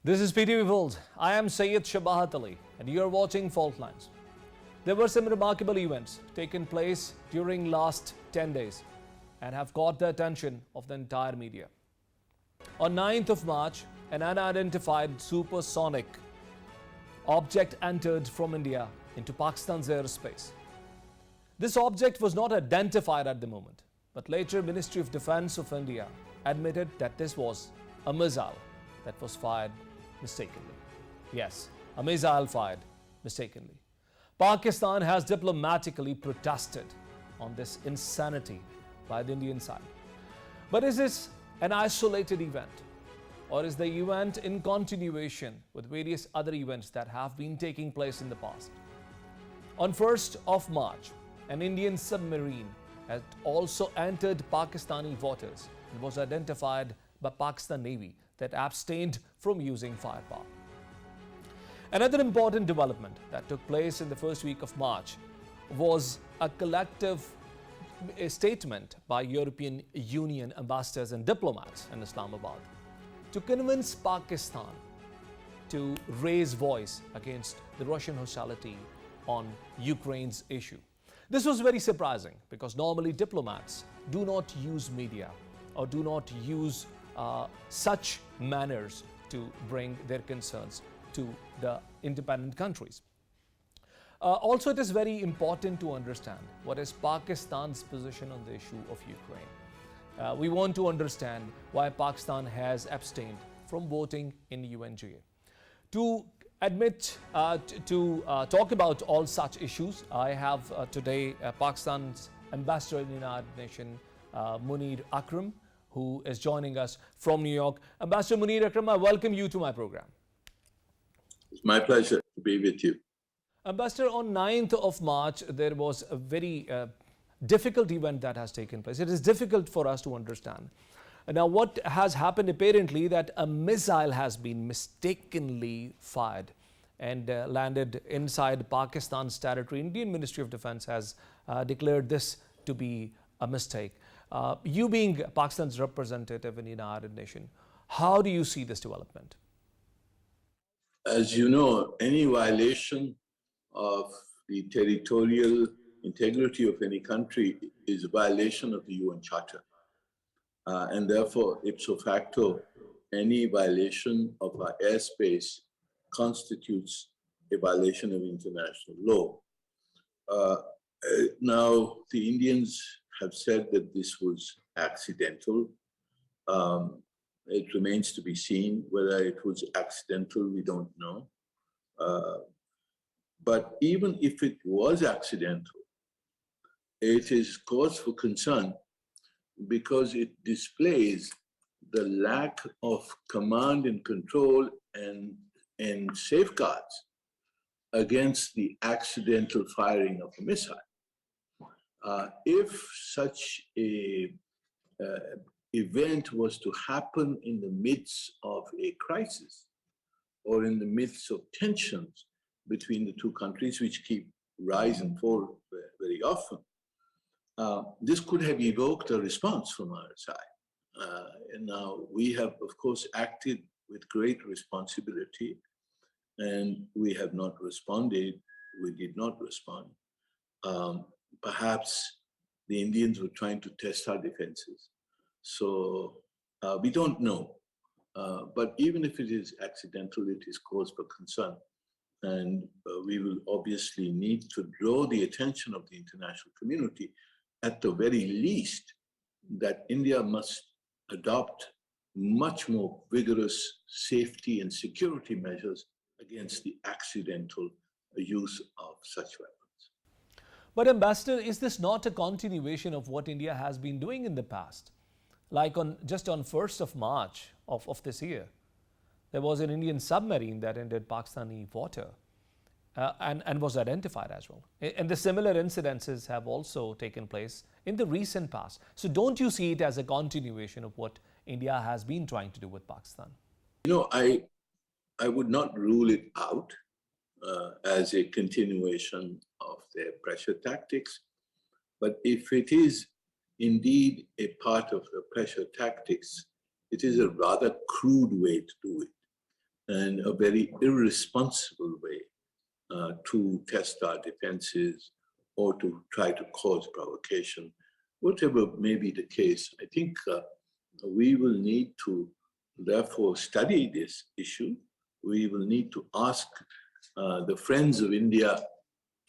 This is PTV World. I am SHAHBAHAT and you are watching Fault Lines. There were some remarkable events taken place during last 10 days and have caught the attention of the entire media. On 9th of March, an unidentified supersonic object entered from India into Pakistan's airspace. This object was not identified at the moment, but later Ministry of Defence of India admitted that this was a missile that was fired mistakenly. Yes, a missile fired mistakenly. Pakistan has diplomatically protested on this insanity by the Indian side. But is this an isolated event, or is the event in continuation with various other events that have been taking place in the past? On 1st of March, an Indian submarine had also entered Pakistani waters and was identified by Pakistan Navy that abstained from using firepower. Another important development that took place in the first week of March was a collective statement by European Union ambassadors and diplomats in Islamabad to convince Pakistan to raise voice against the Russian hostility on Ukraine's issue. This was very surprising because normally diplomats do not use media or do not use such manners to bring their concerns to the independent countries. Also, it is very important to understand what is Pakistan's position on the issue of Ukraine. We want to understand why Pakistan has abstained from voting in UNGA. To talk about all such issues, I have today Pakistan's ambassador in the United Nations, Munir Akram, who is joining us from New York. Ambassador Munir Akram, I welcome you to my program. It's my pleasure to be with you. Ambassador, on 9th of March, there was a very difficult event that has taken place. It is difficult for us to understand. Now, what has happened apparently that a missile has been mistakenly fired and landed inside Pakistan's territory. Indian Ministry of Defence has declared this to be a mistake. You being Pakistan's representative in the United Nations, how do you see this development? As you know, any violation of the territorial integrity of any country is a violation of the UN Charter. And therefore, ipso facto, any violation of our airspace constitutes a violation of international law. Now, the Indians have said that this was accidental. It remains to be seen whether it was accidental, we don't know. But even if it was accidental, it is cause for concern because it displays the lack of command and control and safeguards against the accidental firing of a missile. If such a event was to happen in the midst of a crisis or in the midst of tensions between the two countries, which keep rise and fall very often, this could have evoked a response from our side. And now we have, of course, acted with great responsibility, and we have not responded. We did not respond. Perhaps the Indians were trying to test our defenses. So we don't know. But even if it is accidental, it is cause for concern. And we will obviously need to draw the attention of the international community, at the very least, that India must adopt much more vigorous safety and security measures against the accidental use of such weapons. But Ambassador, is this not a continuation of what India has been doing in the past? Like just on 1st of March of this year, there was an Indian submarine that entered Pakistani water and was identified as well. And the similar incidences have also taken place in the recent past. So don't you see it as a continuation of what India has been trying to do with Pakistan? You know, I would not rule it out as a continuation of their pressure tactics. But if it is indeed a part of the pressure tactics, it is a rather crude way to do it. and a very irresponsible way to test our defenses or to try to cause provocation. Whatever may be the case, I think we will need to therefore study this issue. We will need to ask the friends of India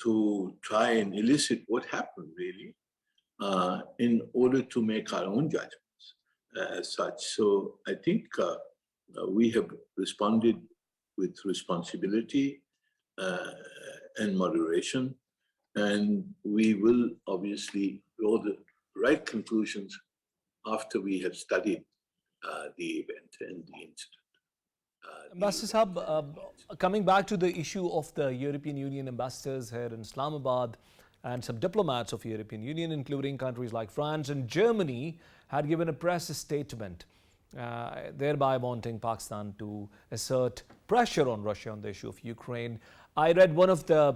to try and elicit what happened really in order to make our own judgments as such. So I think we have responded with responsibility and moderation, and we will obviously draw the right conclusions after we have studied the event and the incident. Ambassador Saab, coming back to the issue of the European Union ambassadors here in Islamabad, and some diplomats of European Union, including countries like France and Germany, had given a press statement, thereby wanting Pakistan to assert pressure on Russia on the issue of Ukraine. I read one of the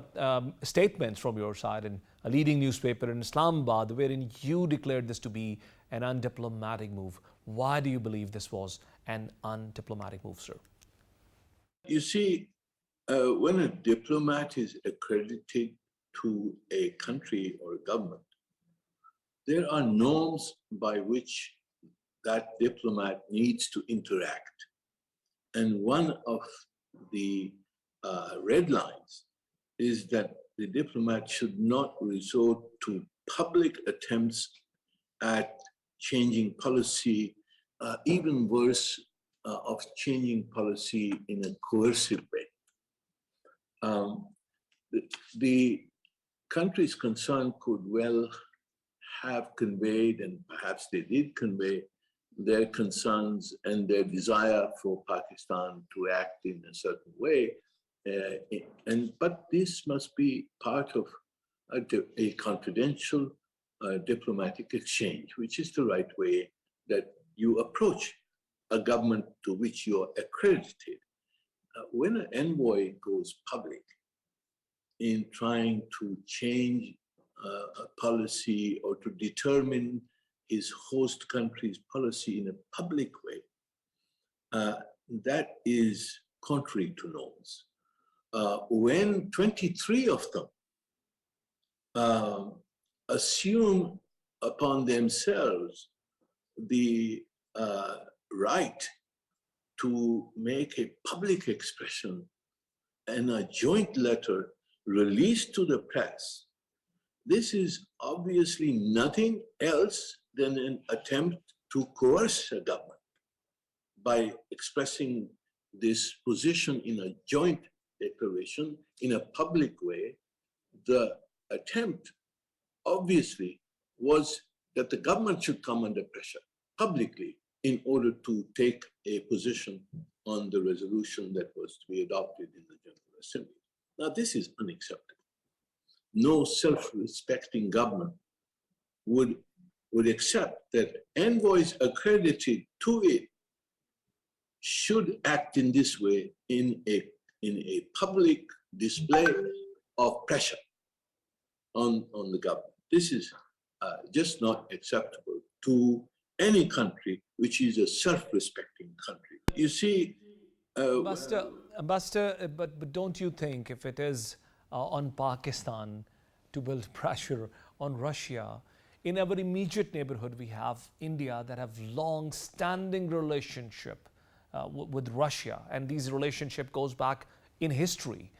statements from your side in a leading newspaper in Islamabad, wherein you declared this to be an undiplomatic move. Why do you believe this was an undiplomatic move, sir? You see, when a diplomat is accredited to a country or a government, there are norms by which that diplomat needs to interact. And one of the red lines is that the diplomat should not resort to public attempts at changing policy, even worse, of changing policy in a coercive way. The countries concerned could well have conveyed, and perhaps they did convey, their concerns and their desire for Pakistan to act in a certain way. But this must be part of a confidential diplomatic exchange, which is the right way that you approach a government to which you are accredited. When an envoy goes public in trying to change a policy or to determine his host country's policy in a public way, that is contrary to norms. When 23 of them assume upon themselves the right to make a public expression and a joint letter released to the press, this is obviously nothing else than an attempt to coerce a government by expressing this position in a joint declaration in a public way. The attempt obviously was that the government should come under pressure publicly in order to take a position on the resolution that was to be adopted in the General Assembly. Now, this is unacceptable. No self-respecting government would accept that envoys accredited to it should act in this way in a public display of pressure on the government. This is just not acceptable to any country which is a self-respecting country. You see, Ambassador, but don't you think if it is on Pakistan to build pressure on Russia, in our immediate neighborhood we have India that have long-standing relationship with Russia, and these relationship goes back in history.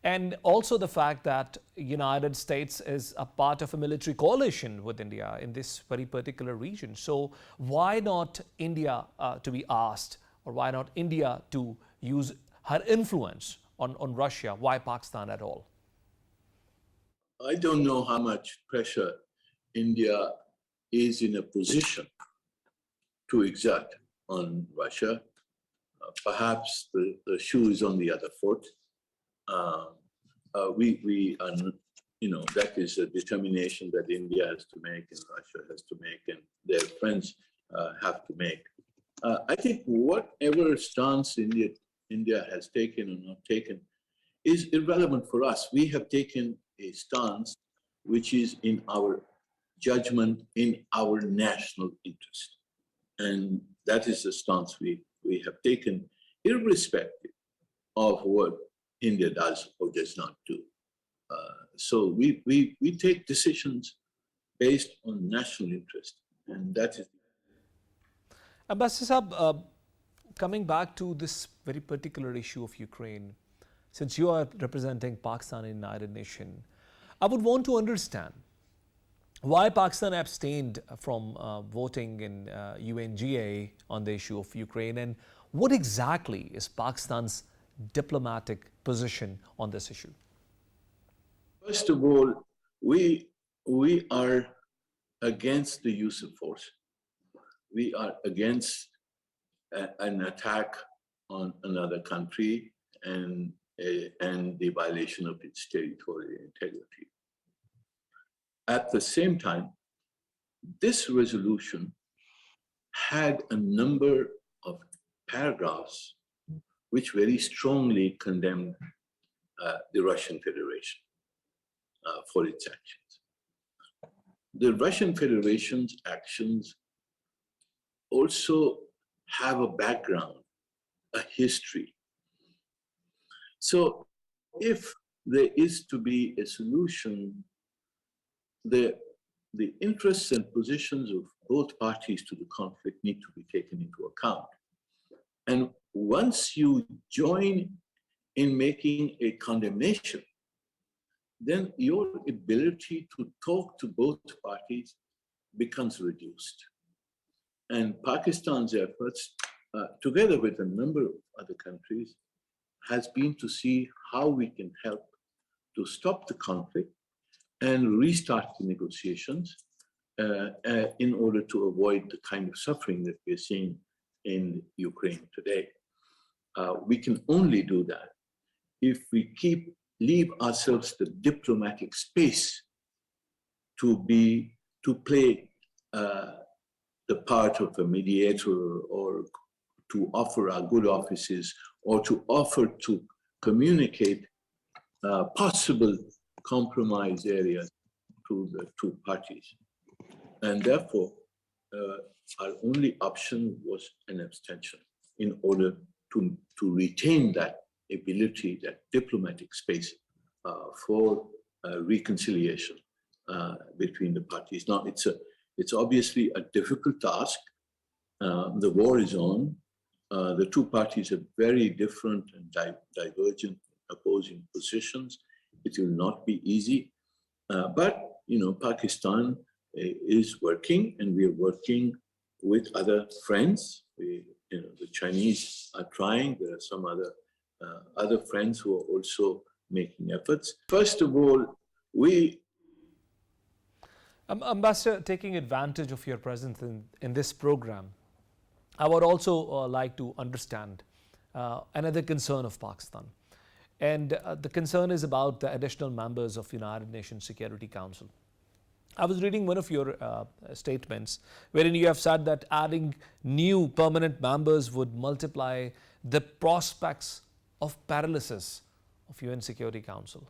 And also the fact that United States is a part of a military coalition with India in this very particular region. So why not India to be asked, or why not India to use her influence on Russia? Why Pakistan at all? I don't know how much pressure India is in a position to exert on Russia. Perhaps the shoe is on the other foot. We are, that is a determination that India has to make and Russia has to make and their friends have to make. I think whatever stance India has taken or not taken is irrelevant for us. We have taken a stance which is in our judgment, in our national interest. And that is the stance we have taken, irrespective of what India does or does not do. So we take decisions based on national interest, and that is. Ambassador Saab, coming back to this very particular issue of Ukraine, since you are representing Pakistan in United Nations, I would want to understand why Pakistan abstained from voting in UNGA on the issue of Ukraine, and what exactly is Pakistan's diplomatic position on this issue? First of all, we are against the use of force. We are against an attack on another country and the violation of its territorial integrity. At the same time, this resolution had a number of paragraphs which very strongly condemned the Russian Federation for its actions. The Russian Federation's actions also have a background, a history. So if there is to be a solution, the interests and positions of both parties to the conflict need to be taken into account. And once you join in making a condemnation, then your ability to talk to both parties becomes reduced. And Pakistan's efforts, together with a number of other countries, has been to see how we can help to stop the conflict and restart the negotiations in order to avoid the kind of suffering that we're seeing in Ukraine today. We can only do that if we leave ourselves the diplomatic space to play the part of a mediator, or to offer our good offices, or to offer to communicate possible compromise areas to the two parties. And therefore, our only option was an abstention in order to retain that ability, that diplomatic space for reconciliation between the parties. Now, it's obviously a difficult task. The war is on. The two parties have very different and divergent opposing positions. It will not be easy. But, Pakistan is working, and we are working with other friends. The Chinese are trying. There are some other friends who are also making efforts. First of all, Ambassador, taking advantage of your presence in this program, I would also like to understand another concern of Pakistan. And the concern is about the additional members of United Nations Security Council. I was reading one of your statements wherein you have said that adding new permanent members would multiply the prospects of paralysis of UN Security Council.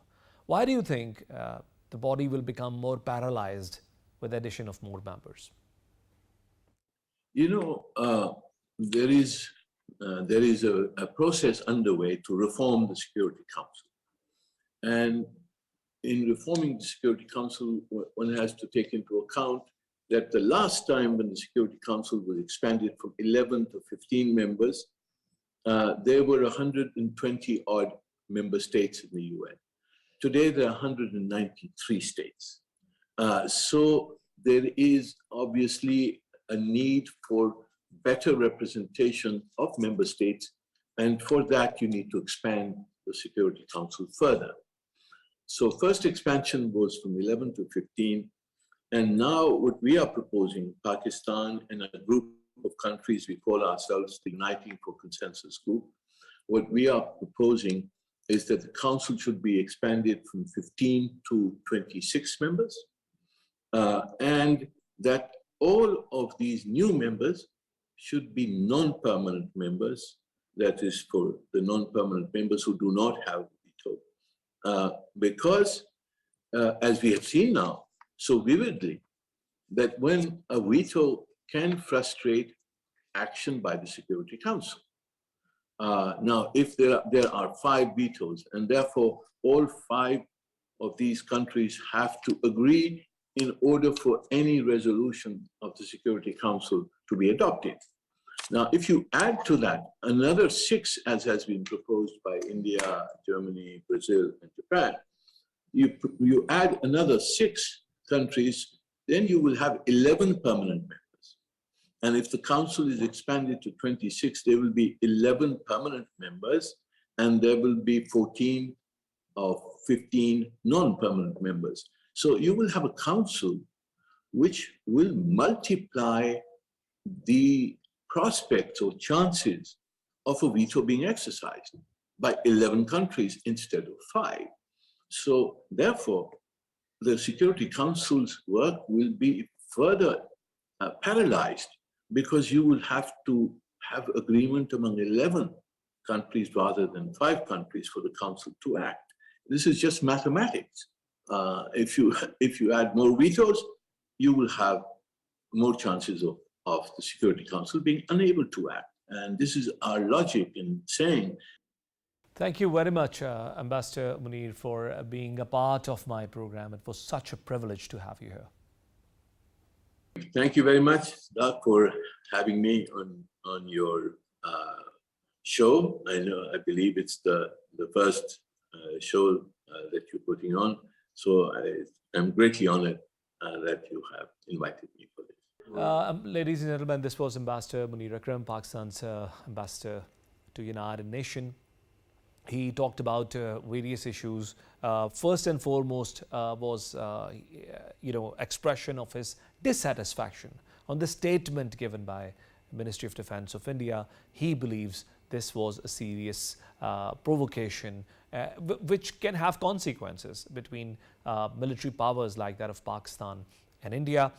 Why do you think the body will become more paralyzed with the addition of more members? There is a process underway to reform the Security Council. And in reforming the Security Council, one has to take into account that the last time when the Security Council was expanded from 11 to 15 members, there were 120 odd member states in the UN. Today, there are 193 states. So there is obviously a need for better representation of member states, and for that you need to expand the Security Council further. So first expansion was from 11 to 15, and now what we are proposing, Pakistan and a group of countries, we call ourselves the Uniting for Consensus Group. What we are proposing is that the council should be expanded from 15 to 26 members, and that all of these new members should be non-permanent members. That is for the non-permanent members who do not have veto. Because as we have seen now so vividly, that when a veto can frustrate action by the Security Council. Now, if there are 5 vetoes, and therefore all 5 of these countries have to agree in order for any resolution of the Security Council to be adopted. Now, if you add to that another 6, as has been proposed by India, Germany, Brazil, and Japan, you add another 6 countries, then you will have 11 permanent members. And if the council is expanded to 26, there will be 11 permanent members, and there will be 14 or 15 non-permanent members. So you will have a council which will multiply the prospects or chances of a veto being exercised by 11 countries instead of 5. So therefore, the Security Council's work will be further paralyzed, because you will have to have agreement among 11 countries rather than 5 countries for the council to act. This is just mathematics. If you add more vetoes, you will have more chances of the Security Council being unable to act. And this is our logic in saying. Thank you very much, Ambassador Munir, for being a part of my program. It was such a privilege to have you here. Thank you very much, Doug, for having me on your show. I believe it's the first show that you're putting on. So I'm greatly honored that you have invited me for this. Ladies and gentlemen, this was Ambassador Munir Akram, Pakistan's ambassador to United Nations. He talked about various issues. First and foremost was, expression of his dissatisfaction on the statement given by Ministry of Defence of India. He believes this was a serious provocation, which can have consequences between military powers like that of Pakistan and India.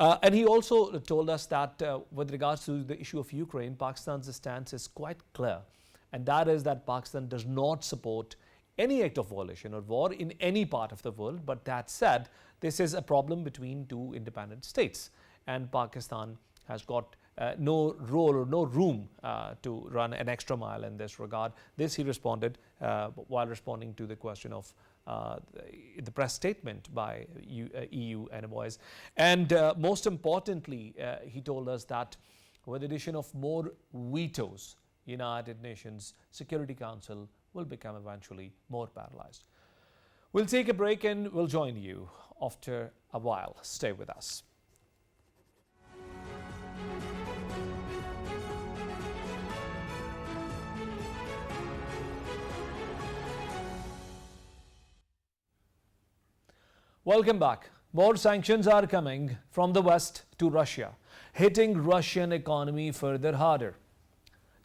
And he also told us that with regards to the issue of Ukraine, Pakistan's stance is quite clear. And that is that Pakistan does not support any act of violation or war in any part of the world. But that said, this is a problem between 2 independent states. And Pakistan has got no role or no room to run an extra mile in this regard. This he responded while responding to the question of the press statement by EU envoys. And most importantly, he told us that with the addition of more vetoes, United Nations Security Council will become eventually more paralyzed. We'll take a break and we'll join you after a while. Stay with us. Welcome back. More sanctions are coming from the West to Russia, hitting Russian economy further harder.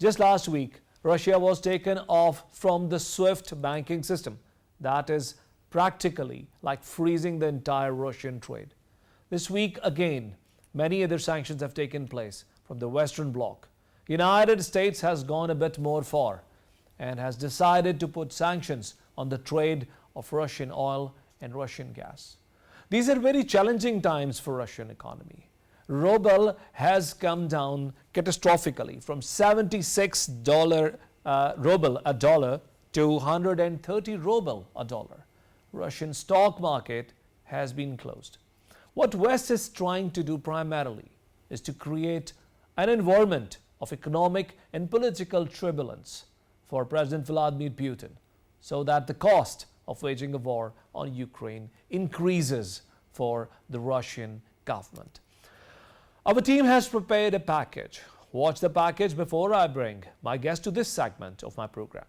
Just last week, Russia was taken off from the SWIFT banking system. That is practically like freezing the entire Russian trade. This week again, many other sanctions have taken place from the Western Bloc. United States has gone a bit more far and has decided to put sanctions on the trade of Russian oil and Russian gas. These are very challenging times for Russian economy. Ruble has come down catastrophically from $76 ruble a dollar to 130 ruble a dollar. Russian stock market has been closed. What West is trying to do primarily is to create an environment of economic and political turbulence for President Vladimir Putin, so that the cost of waging a war on Ukraine increases for the Russian government. Our team has prepared a package. Watch the package before I bring my guest to this segment of my program.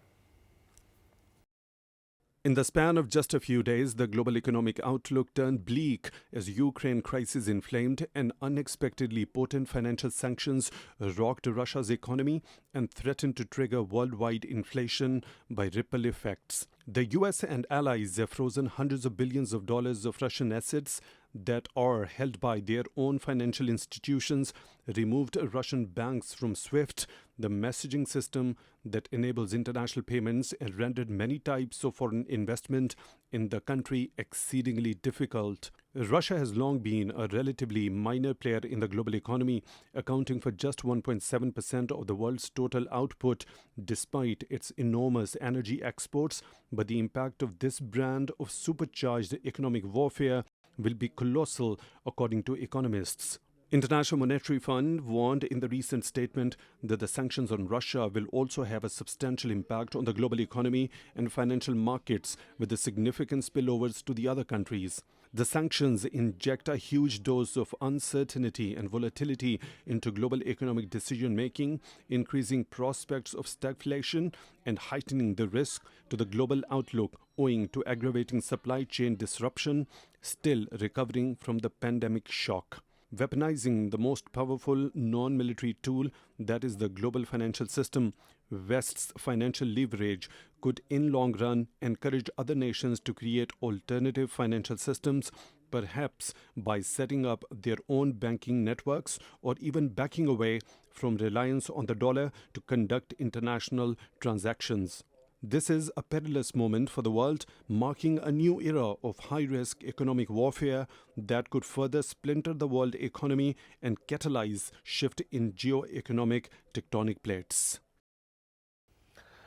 In the span of just a few days, the global economic outlook turned bleak as Ukraine crisis inflamed and unexpectedly potent financial sanctions rocked Russia's economy and threatened to trigger worldwide inflation by ripple effects. The US and allies have frozen hundreds of billions of dollars of Russian assets that are held by their own financial institutions, removed Russian banks from SWIFT, the messaging system that enables international payments, and rendered many types of foreign investment in the country exceedingly difficult. Russia has long been a relatively minor player in the global economy, accounting for just 1.7% of the world's total output, despite its enormous energy exports. But the impact of this brand of supercharged economic warfare will be colossal, according to economists. International Monetary Fund warned in the recent statement that the sanctions on Russia will also have a substantial impact on the global economy and financial markets, with the significant spillovers to the other countries. The sanctions inject a huge dose of uncertainty and volatility into global economic decision-making, increasing prospects of stagflation and heightening the risk to the global outlook owing to aggravating supply chain disruption, still recovering from the pandemic shock. Weaponizing the most powerful non-military tool, that is the global financial system, West's financial leverage could in long run encourage other nations to create alternative financial systems, perhaps by setting up their own banking networks or even backing away from reliance on the dollar to conduct international transactions. This is a perilous moment for the world, marking a new era of high-risk economic warfare that could further splinter the world economy and catalyze shift in geo-economic tectonic plates.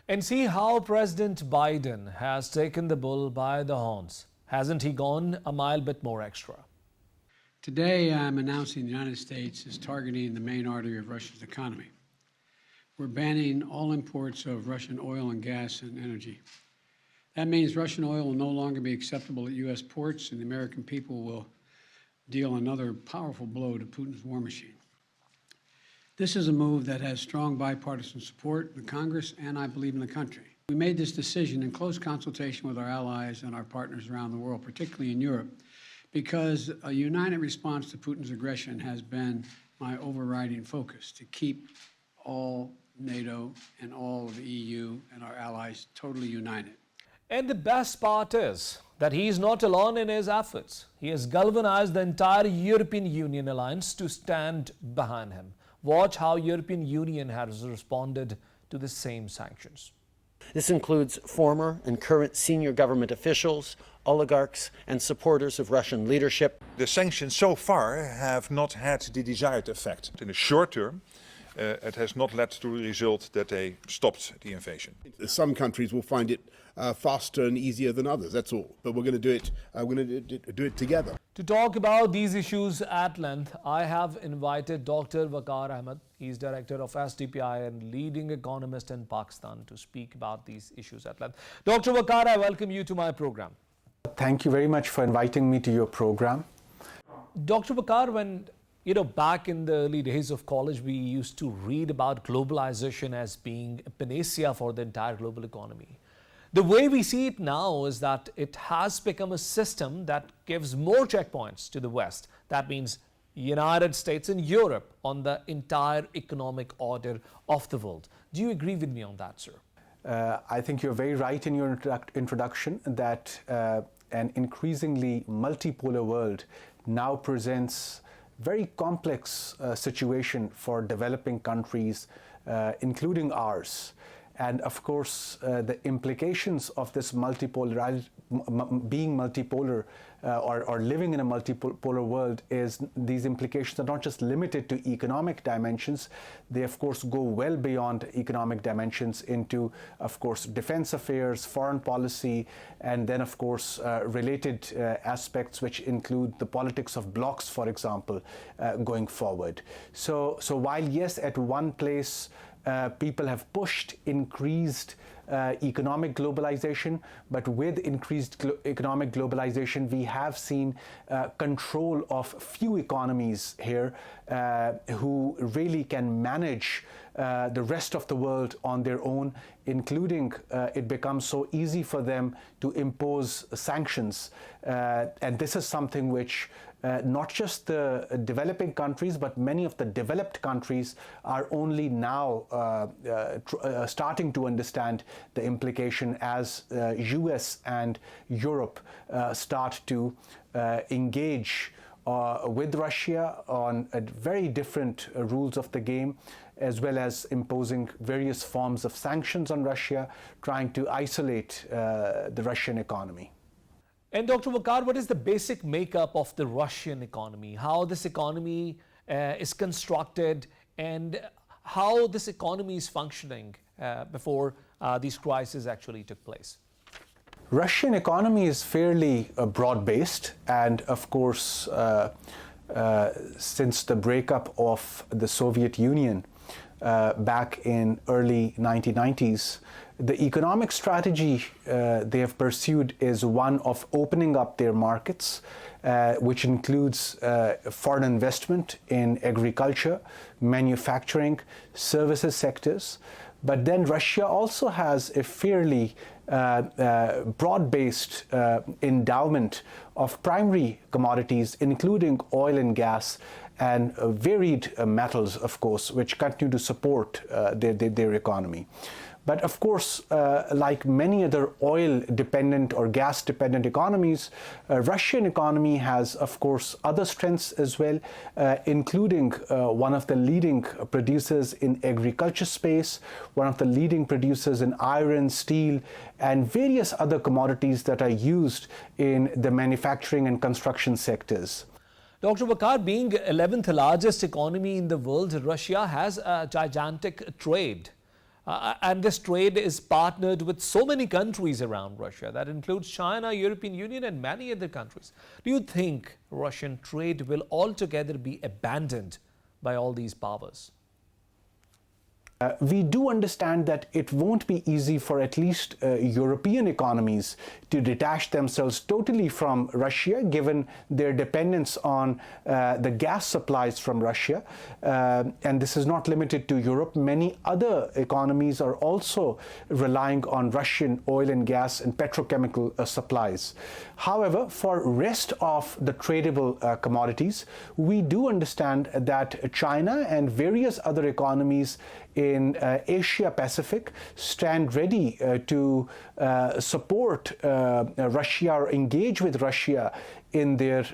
And see how President Biden has taken the bull by the horns. Hasn't he gone a mile bit more extra? Today, I'm announcing the United States is targeting the main artery of Russia's economy. We're banning all imports of Russian oil and gas and energy. That means Russian oil will no longer be acceptable at U.S. ports, and the American people will deal another powerful blow to Putin's war machine. This is a move that has strong bipartisan support in the Congress and, I believe, in the country. We made this decision in close consultation with our allies and our partners around the world, particularly in Europe, because a united response to Putin's aggression has been my overriding focus, to keep all NATO and all of the EU and our allies totally united. And the best part is that he is not alone in his efforts. He has galvanized the entire European Union alliance to stand behind him. Watch how European Union has responded to the same sanctions. This includes former and current senior government officials, oligarchs, and supporters of Russian leadership. The sanctions so far have not had the desired effect. In the short term, it has not led to the result that they stopped the invasion. Some countries will find it faster and easier than others, that's all. But we're going to do it. We're going to do it together. To talk about these issues at length, I have invited Dr. Waqar Ahmed. He's director of SDPI and leading economist in Pakistan, to speak about these issues at length. Dr. Waqar, I welcome you to my program. Thank you very much for inviting me to your program. Dr. Waqar, when back in the early days of college, we used to read about globalization as being a panacea for the entire global economy. The way we see it now is that it has become a system that gives more checkpoints to the West. That means United States and Europe on the entire economic order of the world. Do you agree with me on that, sir? I think you're very right in your introduction that an increasingly multipolar world now presents very complex situation for developing countries, including ours. And of course, the implications of this being multipolar or living in a multipolar world is these implications are not just limited to economic dimensions. They, of course, go well beyond economic dimensions into, of course, defense affairs, foreign policy, and then, of course, related aspects which include the politics of blocs, for example, going forward. So while, yes, at one place, people have pushed increased economic globalization, but with increased economic globalization, we have seen control of few economies here who really can manage the rest of the world on their own, including it becomes so easy for them to impose sanctions. And this is something which not just the developing countries, but many of the developed countries are only now starting to understand the implication as US and Europe start to engage with Russia on very different rules of the game, as well as imposing various forms of sanctions on Russia, trying to isolate the Russian economy. And Dr. Waqar, what is the basic makeup of the Russian economy? How this economy is constructed and how this economy is functioning before these crises actually took place? Russian economy is fairly broad-based, and of course, since the breakup of the Soviet Union back in early 1990s, the economic strategy they have pursued is one of opening up their markets, which includes foreign investment in agriculture, manufacturing, services sectors. But then Russia also has a fairly broad-based endowment of primary commodities, including oil and gas and varied metals, of course, which continue to support their economy. But of course, like many other oil-dependent or gas-dependent economies, Russian economy has, of course, other strengths as well, including one of the leading producers in agriculture space, one of the leading producers in iron, steel, and various other commodities that are used in the manufacturing and construction sectors. Dr. Waqar, being 11th largest economy in the world, Russia has a gigantic trade. And this trade is partnered with so many countries around Russia. That includes China, European Union, and many other countries. Do you think Russian trade will altogether be abandoned by all these powers? We do understand that it won't be easy for at least European economies to detach themselves totally from Russia, given their dependence on the gas supplies from Russia. And this is not limited to Europe. Many other economies are also relying on Russian oil and gas and petrochemical supplies. However, for rest of the tradable commodities, we do understand that China and various other economies in Asia Pacific stand ready to support Russia or engage with Russia in their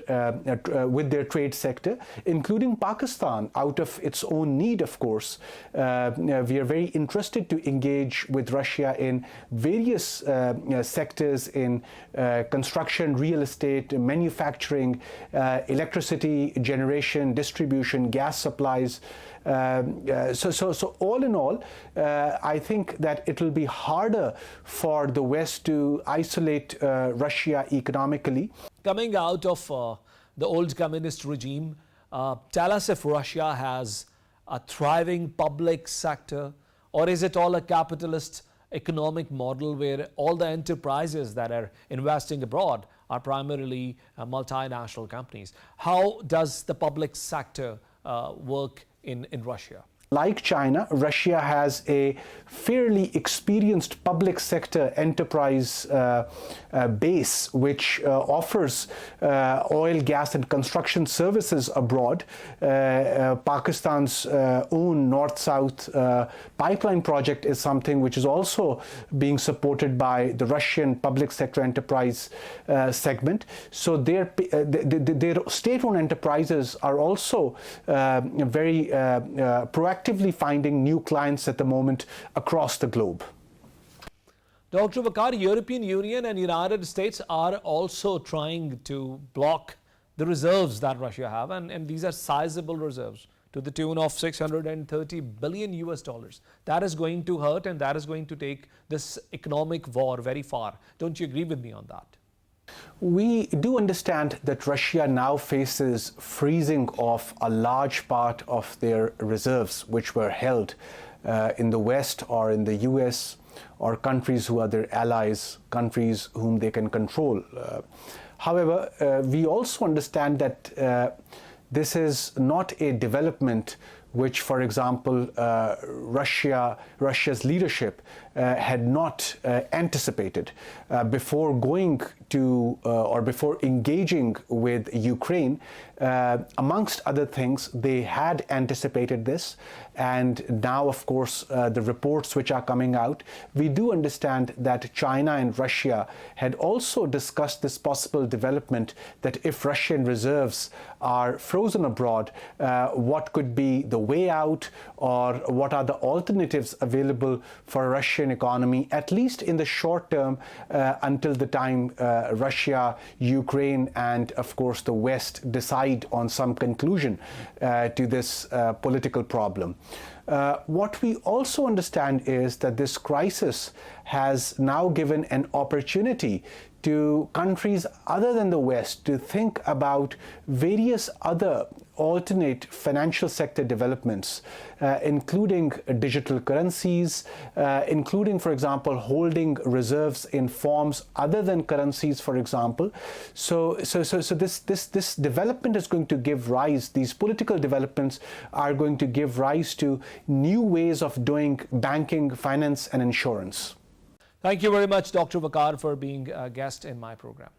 with their trade sector, including Pakistan, out of its own need, of course. We are very interested to engage with Russia in various sectors in construction, real estate, manufacturing, electricity generation, distribution, gas supplies. So all in all, I think that it will be harder for the West to isolate Russia economically. Coming out of the old communist regime, tell us if Russia has a thriving public sector, or is it all a capitalist economic model where all the enterprises that are investing abroad are primarily multinational companies? How does the public sector work in Russia? Like China, Russia has a fairly experienced public sector enterprise base, which offers oil, gas, and construction services abroad. Pakistan's own North-South pipeline project is something which is also being supported by the Russian public sector enterprise segment. So their state-owned enterprises are also very proactively finding new clients at the moment across the globe. Dr. Waqar, European Union and United States are also trying to block the reserves that Russia have, and these are sizable reserves to the tune of 630 billion US dollars. That is going to hurt, and that is going to take this economic war very far. Don't you agree with me on that? We do understand that Russia now faces freezing of a large part of their reserves, which were held in the West or in the US or countries who are their allies, countries whom they can control. However, we also understand that this is not a development which, for example, Russia's leadership had not anticipated before going to or before engaging with Ukraine. Amongst other things, they had anticipated this, and now, of course, the reports which are coming out, we do understand that China and Russia had also discussed this possible development, that if Russian reserves are frozen abroad, what could be the way out, or what are the alternatives available for Russian economy, at least in the short term, until the time Russia, Ukraine, and of course the West decide on some conclusion to this political problem. What we also understand is that this crisis has now given an opportunity to countries other than the West to think about various other alternate financial sector developments, including digital currencies, including, for example, holding reserves in forms other than currencies, for example. So this development is going to give rise, these political developments are going to give rise to new ways of doing banking, finance, and insurance. Thank you very much, Dr. Waqar, for being a guest in my program.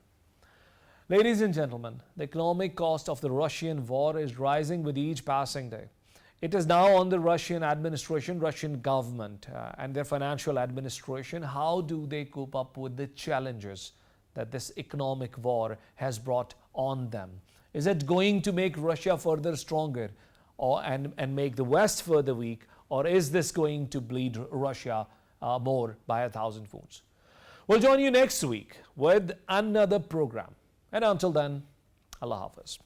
Ladies and gentlemen, the economic cost of the Russian war is rising with each passing day. It is now on the Russian administration, Russian government, and their financial administration. How do they cope up with the challenges that this economic war has brought on them? Is it going to make Russia further stronger and make the West further weak, or is this going to bleed Russia more by 1,000 wounds? We'll join you next week with another program. And until then, Allah Hafiz.